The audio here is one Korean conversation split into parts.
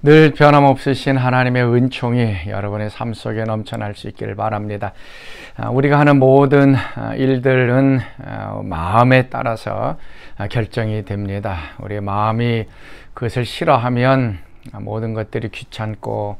늘 변함없으신 하나님의 은총이 여러분의 삶 속에 넘쳐날 수 있기를 바랍니다. 우리가 하는 모든 일들은 마음에 따라서 결정이 됩니다. 우리의 마음이 그것을 싫어하면 모든 것들이 귀찮고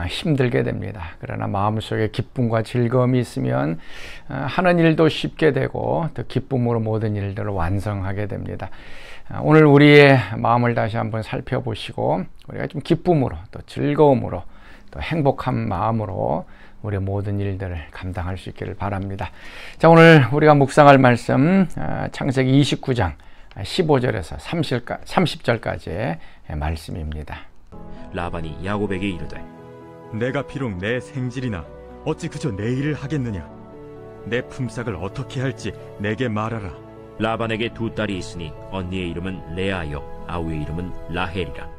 힘들게 됩니다. 그러나 마음속에 기쁨과 즐거움이 있으면 하는 일도 쉽게 되고 또 기쁨으로 모든 일들을 완성하게 됩니다. 오늘 우리의 마음을 다시 한번 살펴보시고 우리가 좀 기쁨으로 또 즐거움으로 또 행복한 마음으로 우리의 모든 일들을 감당할 수 있기를 바랍니다. 자, 오늘 우리가 묵상할 말씀 창세기 29장 15절에서 30절까지의 말씀입니다. 라반이 야곱에게 이르되 내가 비록 내 생질이나 어찌 그저 내 일을 하겠느냐. 내 품삯을 어떻게 할지 내게 말하라. 라반에게 두 딸이 있으니 언니의 이름은 레아요 아우의 이름은 라헬이라.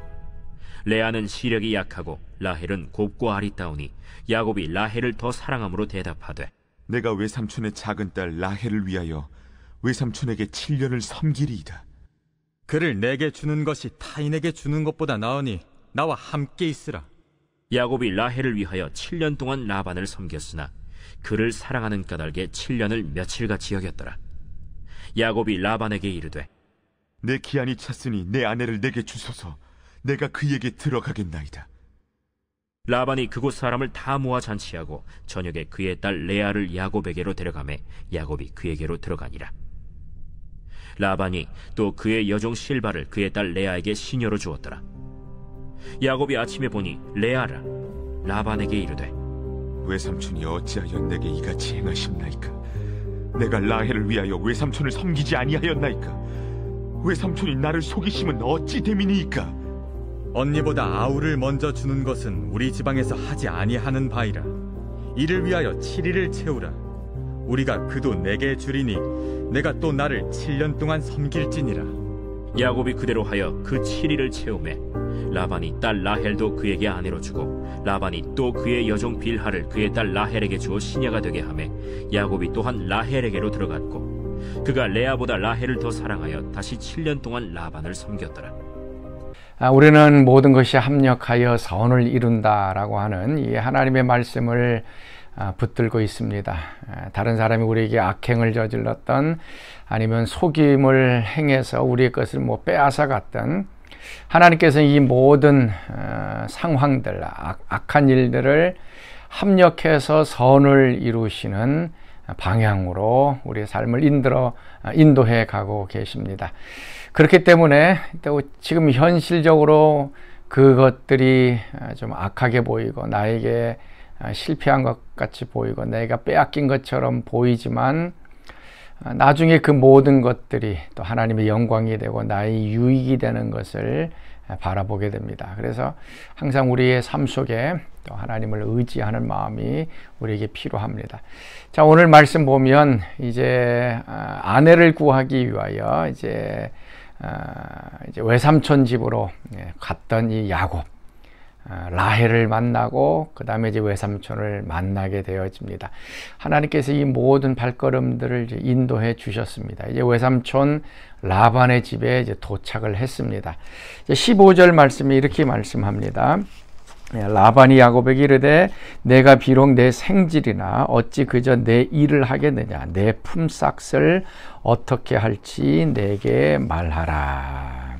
레아는 시력이 약하고 라헬은 곱고 아리따우니 야곱이 라헬을 더 사랑함으로 대답하되 내가 외삼촌의 작은 딸 라헬을 위하여 외삼촌에게 7년을 섬기리이다. 그를 내게 주는 것이 타인에게 주는 것보다 나으니 나와 함께 있으라. 야곱이 라헬을 위하여 7년 동안 라반을 섬겼으나 그를 사랑하는 까닭에 7년을 며칠같이 여겼더라. 야곱이 라반에게 이르되 내 기한이 찼으니 내 아내를 내게 주소서. 내가 그에게 들어가겠나이다. 라반이 그곳 사람을 다 모아 잔치하고 저녁에 그의 딸 레아를 야곱에게로 데려가매 야곱이 그에게로 들어가니라. 라반이 또 그의 여종 실바를 그의 딸 레아에게 시녀로 주었더라. 야곱이 아침에 보니 레아라. 라반에게 이르되 외삼촌이 어찌하여 내게 이같이 행하십나이까? 내가 라헬을 위하여 외삼촌을 섬기지 아니하였나이까? 외삼촌이 나를 속이심은 어찌 됨이니이까? 언니보다 아우를 먼저 주는 것은 우리 지방에서 하지 아니하는 바이라. 이를 위하여 7일을 채우라. 우리가 그도 내게 주리니 내가 또 나를 7년 동안 섬길지니라. 야곱이 그대로 하여 그 7일을 채우매 라반이 딸 라헬도 그에게 아내로 주고 라반이 또 그의 여종 빌하를 그의 딸 라헬에게 주어 시녀가 되게 하매 야곱이 또한 라헬에게로 들어갔고 그가 레아보다 라헬을 더 사랑하여 다시 7년 동안 라반을 섬겼더라. 우리는 모든 것이 합력하여 선을 이룬다라고 하는 이 하나님의 말씀을 붙들고 있습니다. 다른 사람이 우리에게 악행을 저질렀던 아니면 속임을 행해서 우리의 것을 빼앗아 갔던 하나님께서는 이 모든 상황들, 악한 일들을 합력해서 선을 이루시는 방향으로 우리의 삶을 인도해 가고 계십니다. 그렇기 때문에 또 지금 현실적으로 그것들이 좀 악하게 보이고 나에게 실패한 것 같이 보이고 내가 빼앗긴 것처럼 보이지만 나중에 그 모든 것들이 또 하나님의 영광이 되고 나의 유익이 되는 것을 바라보게 됩니다. 그래서 항상 우리의 삶 속에 또 하나님을 의지하는 마음이 우리에게 필요합니다. 자, 오늘 말씀 보면 이제 아내를 구하기 위하여 이제 외삼촌 집으로 갔던 이 야곱, 라헬을 만나고 그 다음에 이제 외삼촌을 만나게 되어집니다. 하나님께서 이 모든 발걸음들을 이제 인도해 주셨습니다. 이제 외삼촌 라반의 집에 이제 도착을 했습니다. 이제 15절 말씀이 이렇게 말씀합니다. 라반이 야곱에게 이르되 내가 비록 내 생질이나 어찌 그저 내 일을 하겠느냐. 내 품삯을 어떻게 할지 내게 말하라.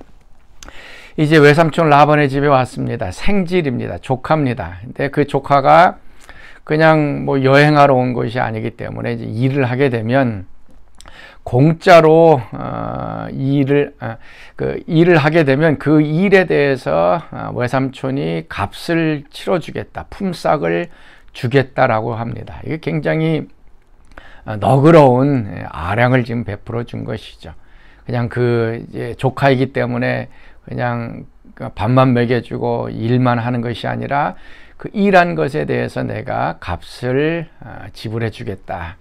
이제 외삼촌 라반의 집에 왔습니다. 생질입니다. 조카입니다. 근데 그 조카가 그냥 여행하러 온 것이 아니기 때문에 이제 일을 하게 되면 공짜로 일을 하게 되면 그 일에 대해서 외삼촌이 값을 치러주겠다, 품삯을 주겠다라고 합니다. 이게 굉장히 너그러운 아량을 지금 베풀어 준 것이죠. 그냥 이제 조카이기 때문에 그냥 밥만 먹여주고 일만 하는 것이 아니라 그 일한 것에 대해서 내가 값을 지불해 주겠다.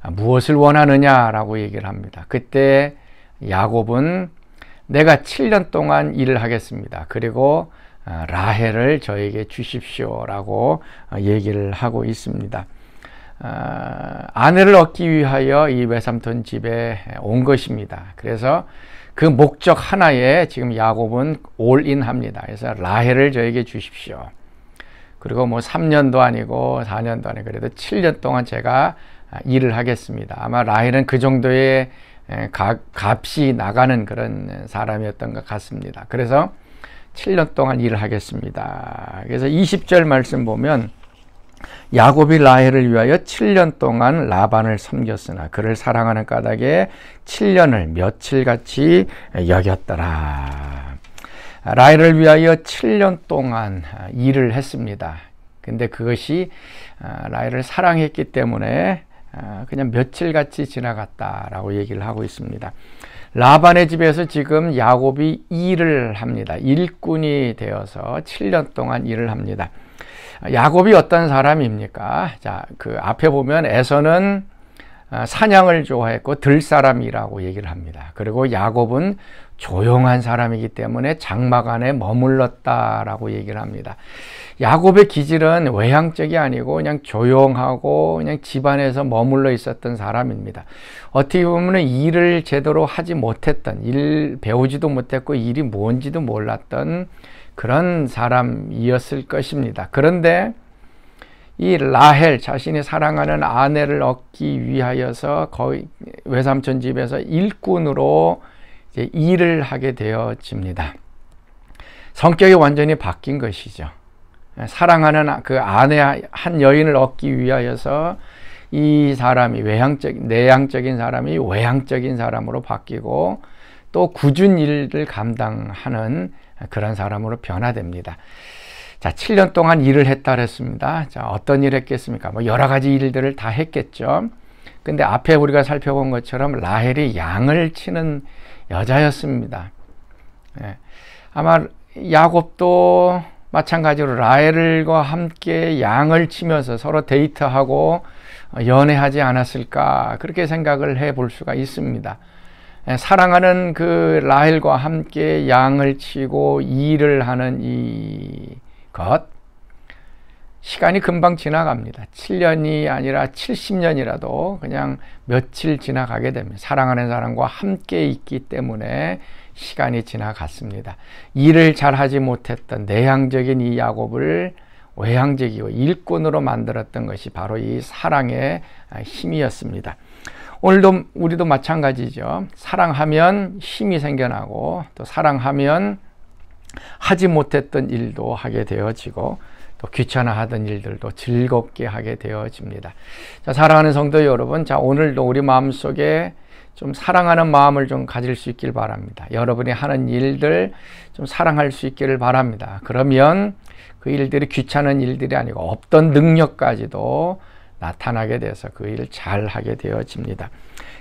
무엇을 원하느냐라고 얘기를 합니다. 그때 야곱은 내가 7년 동안 일을 하겠습니다. 그리고 라헬을 저에게 주십시오라고 얘기를 하고 있습니다. 아내를 얻기 위하여 이 외삼촌 집에 온 것입니다. 그래서 그 목적 하나에 지금 야곱은 올인 합니다. 그래서 라헬을 저에게 주십시오. 그리고 뭐 3년도 아니고 4년도 아니고 그래도 7년 동안 제가 일을 하겠습니다. 아마 라헬은 그 정도의 값이 나가는 그런 사람이었던 것 같습니다. 그래서 7년 동안 일을 하겠습니다. 그래서 20절 말씀 보면 야곱이 라헬을 위하여 7년 동안 라반을 섬겼으나 그를 사랑하는 까닭에 7년을 며칠같이 여겼더라. 라헬을 위하여 7년 동안 일을 했습니다. 근데 그것이 라헬을 사랑했기 때문에 그냥 며칠같이 지나갔다라고 얘기를 하고 있습니다. 라반의 집에서 지금 야곱이 일을 합니다. 일꾼이 되어서 7년 동안 일을 합니다. 야곱이 어떤 사람입니까? 자, 그 앞에 보면 에서는 사냥을 좋아했고 들사람이라고 얘기를 합니다. 그리고 야곱은 조용한 사람이기 때문에 장막 안에 머물렀다라고 얘기를 합니다. 야곱의 기질은 외향적이 아니고 그냥 조용하고 그냥 집안에서 머물러 있었던 사람입니다. 어떻게 보면 일을 제대로 하지 못했던, 일 배우지도 못했고 일이 뭔지도 몰랐던 그런 사람이었을 것입니다. 그런데 이 라헬, 자신이 사랑하는 아내를 얻기 위하여서 거의 외삼촌 집에서 일꾼으로 이제 일을 하게 되어집니다. 성격이 완전히 바뀐 것이죠. 사랑하는 그 아내 한 여인을 얻기 위하여서 이 사람이 내향적인 사람이 외향적인 사람으로 바뀌고 또 굳은 일을 감당하는 그런 사람으로 변화됩니다. 자, 7년 동안 일을 했다 그랬습니다. 자, 어떤 일 했겠습니까? 뭐 여러 가지 일들을 다 했겠죠. 근데 앞에 우리가 살펴본 것처럼 라헬이 양을 치는 여자였습니다. 예. 아마 야곱도 마찬가지로 라헬과 함께 양을 치면서 서로 데이트하고 연애하지 않았을까, 그렇게 생각을 해볼 수가 있습니다. 사랑하는 그 라헬과 함께 양을 치고 일을 하는 이것, 시간이 금방 지나갑니다. 7년이 아니라 70년이라도 그냥 며칠 지나가게 됩니다. 사랑하는 사람과 함께 있기 때문에 시간이 지나갔습니다. 일을 잘하지 못했던 내향적인 이 야곱을 외향적이고 일꾼으로 만들었던 것이 바로 이 사랑의 힘이었습니다. 오늘도 우리도 마찬가지죠. 사랑하면 힘이 생겨나고 또 사랑하면 하지 못했던 일도 하게 되어지고 또 귀찮아하던 일들도 즐겁게 하게 되어집니다. 자, 사랑하는 성도 여러분, 자, 오늘도 우리 마음속에 좀 사랑하는 마음을 좀 가질 수 있길 바랍니다. 여러분이 하는 일들 좀 사랑할 수 있기를 바랍니다. 그러면 그 일들이 귀찮은 일들이 아니고 없던 능력까지도 나타나게 돼서 그 일을 잘 하게 되어집니다.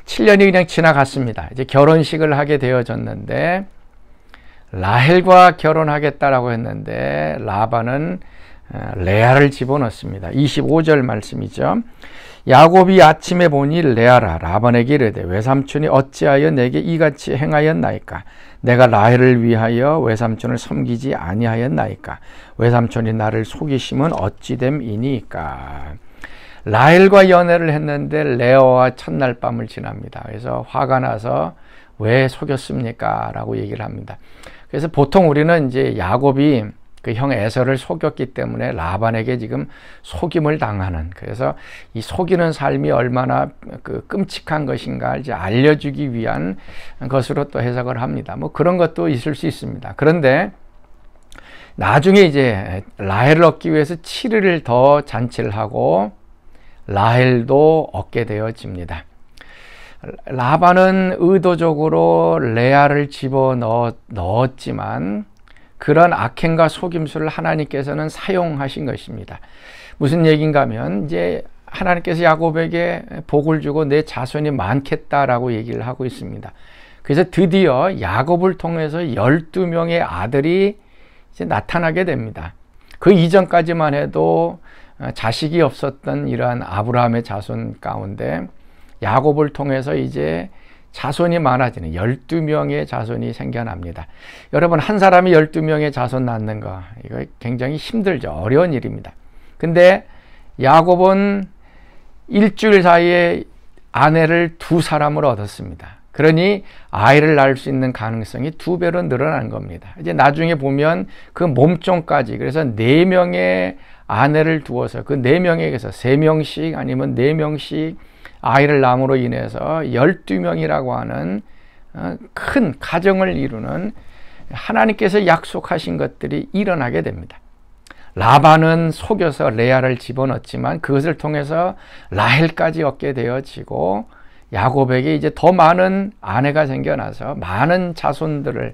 7년이 그냥 지나갔습니다. 이제 결혼식을 하게 되어졌는데 라헬과 결혼하겠다라고 했는데 라반은 레아를 집어넣습니다. 25절 말씀이죠. 야곱이 아침에 보니 레아라 라반에게 이르되 외삼촌이 어찌하여 내게 이같이 행하였나이까? 내가 라헬을 위하여 외삼촌을 섬기지 아니하였나이까? 외삼촌이 나를 속이심은 어찌됨이니까? 라헬과 연애를 했는데 레아와 첫날 밤을 지납니다. 그래서 화가 나서 왜 속였습니까? 라고 얘기를 합니다. 그래서 보통 우리는 이제 야곱이 그 형 에서를 속였기 때문에 라반에게 지금 속임을 당하는, 그래서 이 속이는 삶이 얼마나 그 끔찍한 것인가 이제 알려주기 위한 것으로 또 해석을 합니다. 뭐 그런 것도 있을 수 있습니다. 그런데 나중에 이제 라헬을 얻기 위해서 7일을 더 잔치를 하고 라헬도 얻게 되어집니다. 라반은 의도적으로 레아를 집어넣었지만 그런 악행과 속임수를 하나님께서는 사용하신 것입니다. 무슨 얘기인가 하면 이제 하나님께서 야곱에게 복을 주고 내 자손이 많겠다라고 얘기를 하고 있습니다. 그래서 드디어 야곱을 통해서 12명의 아들이 이제 나타나게 됩니다. 그 이전까지만 해도 자식이 없었던 이러한 아브라함의 자손 가운데 야곱을 통해서 이제 자손이 많아지는 12명의 자손이 생겨납니다. 여러분, 한 사람이 12명의 자손 낳는 거, 이거 굉장히 힘들죠. 어려운 일입니다. 근데 야곱은 일주일 사이에 아내를 2사람을 얻었습니다. 그러니 아이를 낳을 수 있는 가능성이 2배로 늘어난 겁니다. 이제 나중에 보면 그 몸종까지, 그래서 4명의 아내를 두어서 그 4명에게서 3명씩 아니면 4명씩 아이를 낳음으로 인해서 12명이라고 하는 큰 가정을 이루는 하나님께서 약속하신 것들이 일어나게 됩니다. 라반은 속여서 레아를 집어넣었지만 그것을 통해서 라헬까지 얻게 되어지고, 야곱에게 이제 더 많은 아내가 생겨나서 많은 자손들을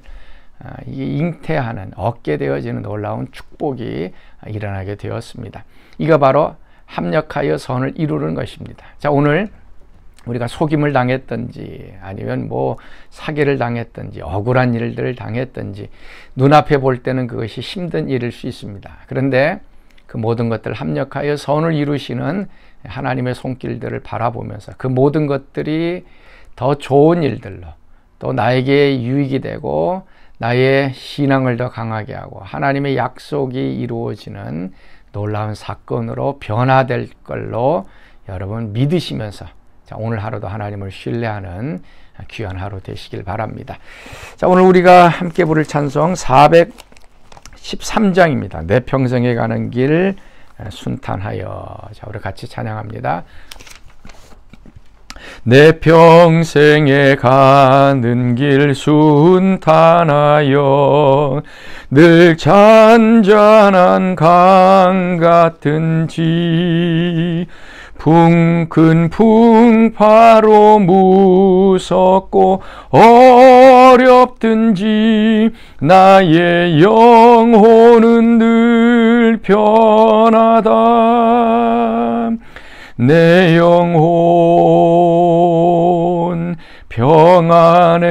잉태하는, 얻게 되어지는 놀라운 축복이 일어나게 되었습니다. 이거 바로 합력하여 선을 이루는 것입니다. 자, 오늘 우리가 속임을 당했든지 아니면 사기를 당했든지 억울한 일들을 당했든지 눈앞에 볼 때는 그것이 힘든 일일 수 있습니다. 그런데 그 모든 것들을 합력하여 선을 이루시는 하나님의 손길들을 바라보면서 그 모든 것들이 더 좋은 일들로, 또 나에게 유익이 되고 나의 신앙을 더 강하게 하고 하나님의 약속이 이루어지는 놀라운 사건으로 변화될 걸로 여러분 믿으시면서, 자, 오늘 하루도 하나님을 신뢰하는 귀한 하루 되시길 바랍니다. 자, 오늘 우리가 함께 부를 찬송 413장입니다. 내 평생에 가는 길 순탄하여. 자, 우리 같이 찬양합니다. 내 평생에 가는 길 순탄하여 늘 잔잔한 강 같은지 큰 풍파로 무섭고 어렵든지 나의 영혼은 늘 편하다. 내 영혼 평안해.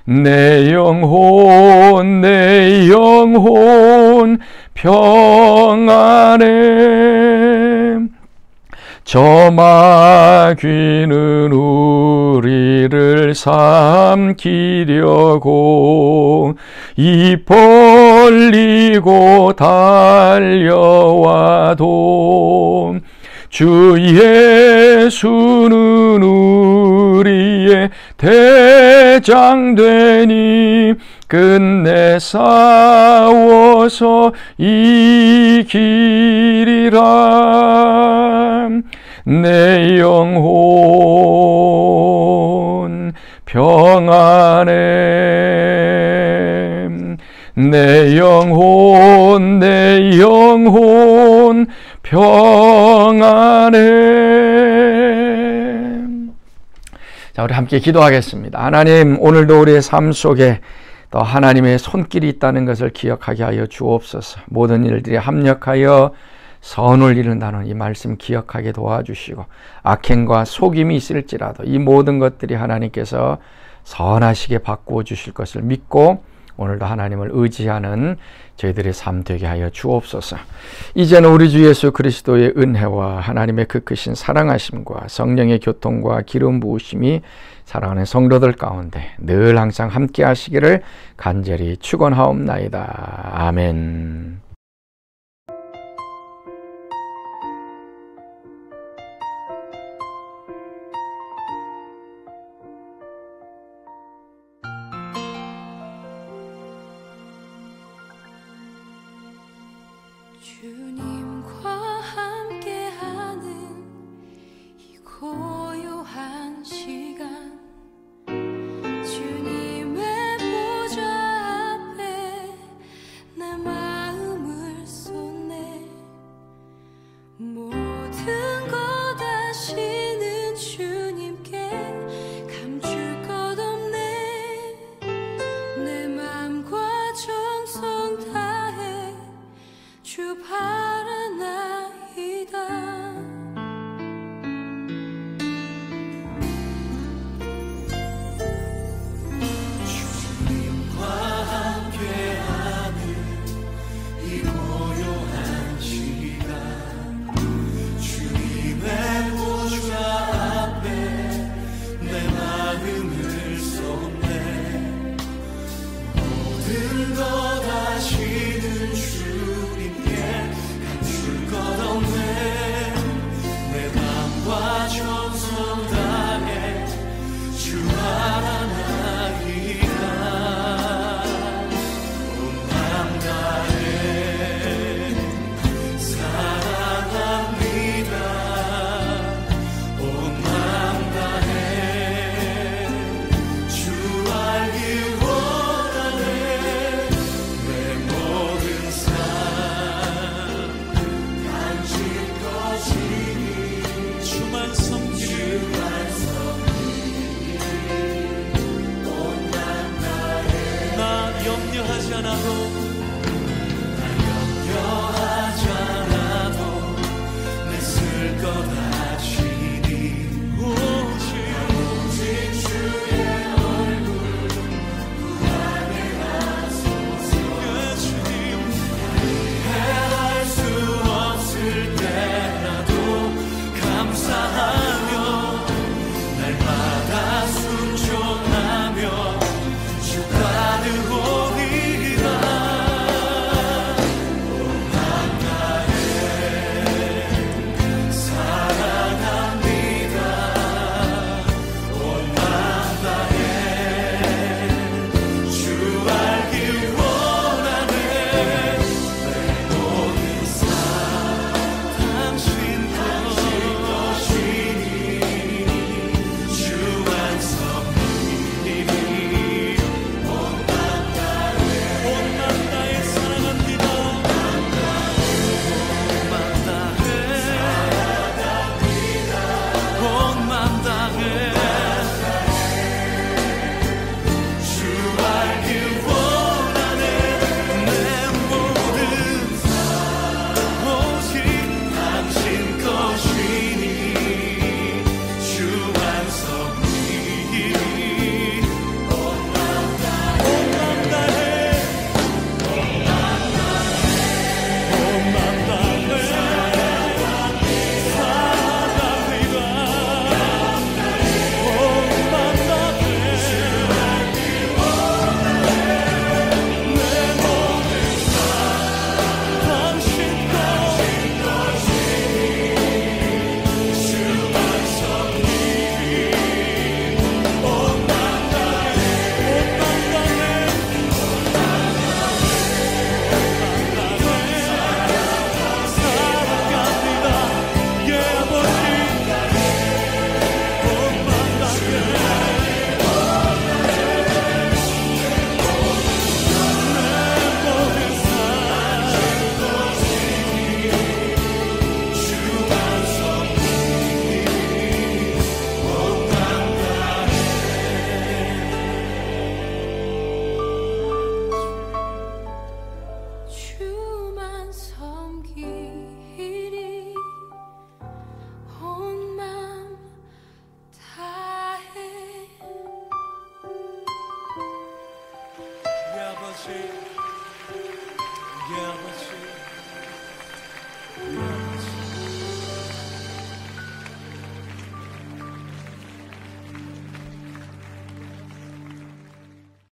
내 영혼 평안해. 저 마귀는 우리를 삼키려고 입 벌리고 달려와도 주 예수는 우리의 대장 되니 끝내 싸워서 이기리라. 내 영혼 평안해. 내 영혼 평안해. 자, 우리 함께 기도하겠습니다. 하나님, 오늘도 우리의 삶 속에 또 하나님의 손길이 있다는 것을 기억하게 하여 주옵소서. 모든 일들이 합력하여 선을 이룬다는 이 말씀 기억하게 도와주시고, 악행과 속임이 있을지라도 이 모든 것들이 하나님께서 선하시게 바꾸어 주실 것을 믿고 오늘도 하나님을 의지하는 저희들의 삶 되게 하여 주옵소서. 이제는 우리 주 예수 그리스도의 은혜와 하나님의 그 크신 사랑하심과 성령의 교통과 기름 부으심이 사랑하는 성도들 가운데 늘 항상 함께 하시기를 간절히 축원하옵나이다. 아멘. 주님과 함께하는 이 고요한 시간, 주님의 보좌 앞에 내 마음을 쏟네. 모든 것 아시는 주님께 감출 것 없네. 내 맘과 정성 다해 주 바라 아버지,